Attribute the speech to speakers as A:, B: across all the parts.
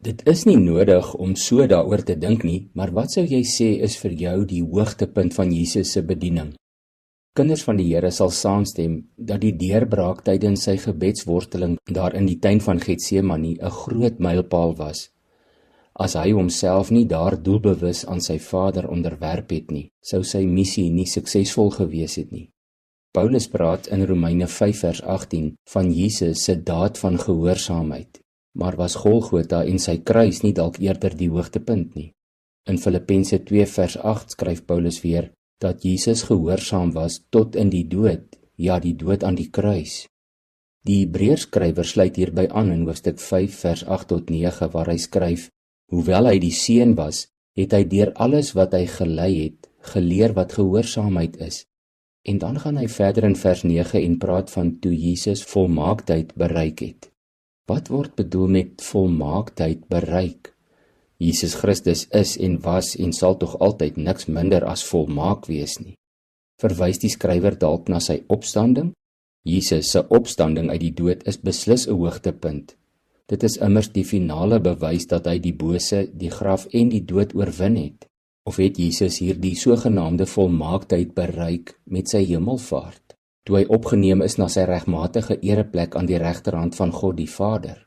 A: Dit is nie nodig om so daaroor te dink nie, maar wat sou jy sê is vir jou die hoogtepunt van Jesus se bediening? Kinders van die Here sal saamstem dat die deurbraak tydens sy gebedsworsteling daar in die tuin van Getsemane 'n groot mylpaal was. As hy homself nie daar doelbewus aan sy Vader onderwerp het nie, sou sy missie nie suksesvol gewees het nie. Paulus praat in Romeine 5 vers 18 van Jesus se daad van gehoorsaamheid, maar was Golgotha en sy kruis nie dalk eerder die hoogtepunt nie? In Filippense 2 vers 8 skryf Paulus weer dat Jesus gehoorsaam was tot in die dood, ja die dood aan die kruis. Die Hebreërskrywer sluit hierby aan in hoofstuk 5 vers 8 tot 9 waar hy skryf: Hoewel hy die seun was, het hy deur alles wat hy gelei het, geleer wat gehoorsaamheid is. En dan gaan hy verder in vers 9 en praat van toe Jesus volmaaktheid bereik het. Wat word bedoel met volmaaktheid bereik? Jesus Christus is en was en sal tog altyd niks minder as volmaak wees nie. Verwys die skrywer dalk na sy opstanding? Jesus se opstanding uit die dood is beslis 'n hoogtepunt. Dit is immers die finale bewys dat hy die bose, die graf en die dood oorwin het. Of het Jesus hierdie sogenaamde volmaaktheid bereik met sy hemelvaart, toe hy opgeneem is na sy regmatige ereplek aan die regterhand van God die Vader?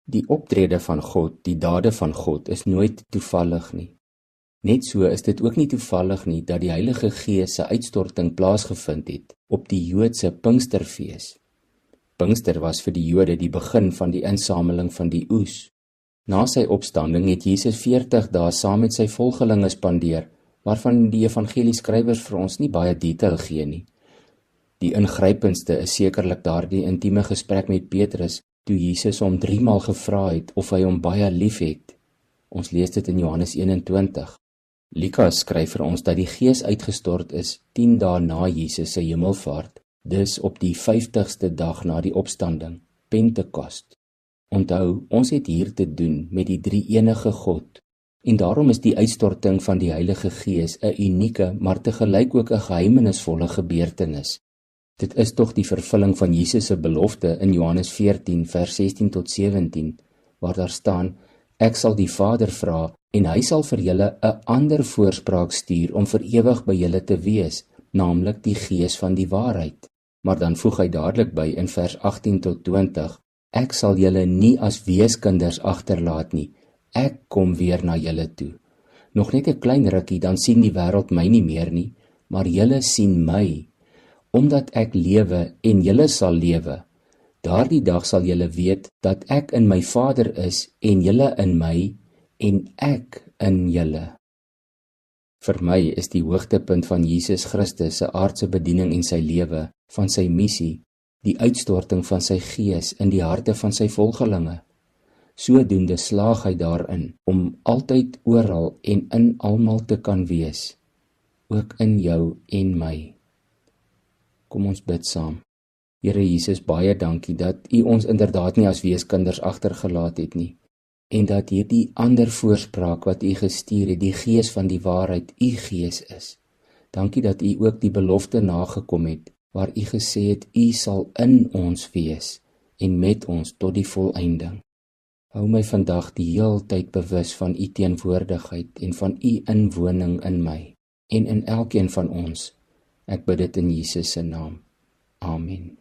A: Die optrede van God, die dade van God, is nooit toevallig nie. Net so is dit ook nie toevallig nie dat die Heilige Gees se uitstorting plaasgevind het op die Joodse Pinksterfees. Pinkster was vir die Jode die begin van die insameling van die oes. Na sy opstanding het Jesus 40 dae saam met sy volgelinge spandeer, waarvan die evangelieskrywers vir ons nie baie detail gee nie. Die ingrypendste is sekerlik daardie intieme gesprek met Petrus, toe Jesus hom 3 maal gevra het of hy hom baie lief het. Ons lees dit in Johannes 21. Lukas skryf vir ons dat die Gees uitgestort is 10 dae na Jesus se hemelvaart, dus op die 50ste dag na die opstanding, Pentekost. Onthou, ons het hier te doen met die drie-enige God, en daarom is die uitstorting van die Heilige Gees 'n unieke, maar tegelyk ook 'n geheimenisvolle gebeurtenis. Dit is tog die vervulling van Jesus se belofte in Johannes 14 vers 16 tot 17, waar daar staan: Ek sal die Vader vra, en hy sal vir julle 'n ander voorspraak stuur om vir ewig by julle te wees, naamlik die Gees van die waarheid. Maar dan voeg hy dadelik by in vers 18 tot 20, Ek sal julle nie as weeskinders agterlaat nie, ek kom weer na julle toe. Nog net 'n klein rukkie, dan sien die wêreld my nie meer nie, maar julle sien my. Omdat ek lewe en julle sal lewe, daardie dag sal julle weet dat ek in my Vader is en julle in my en ek in julle. Vir my is die hoogtepunt van Jesus Christus se aardse bediening en sy lewe, van sy missie, die uitstorting van sy Gees in die harte van sy volgelinge. Sodoende slaag hy daarin om altyd oral en in almal te kan wees, ook in jou en my. Kom ons bid saam. Here Jesus, baie dankie dat U ons inderdaad nie as weeskinders agtergelaat het nie, en dat hierdie ander voorspraak wat U gestuur het, die Gees van die waarheid, U Gees is. Dankie dat U ook die belofte nagekom het, waar U gesê het, U sal in ons wees en met ons tot die volëinding. Hou my vandag die heeltyd bewus van U teenwoordigheid en van U inwoning in my en in elkeen van ons. Ek bid dit in Jesus se naam. Amen.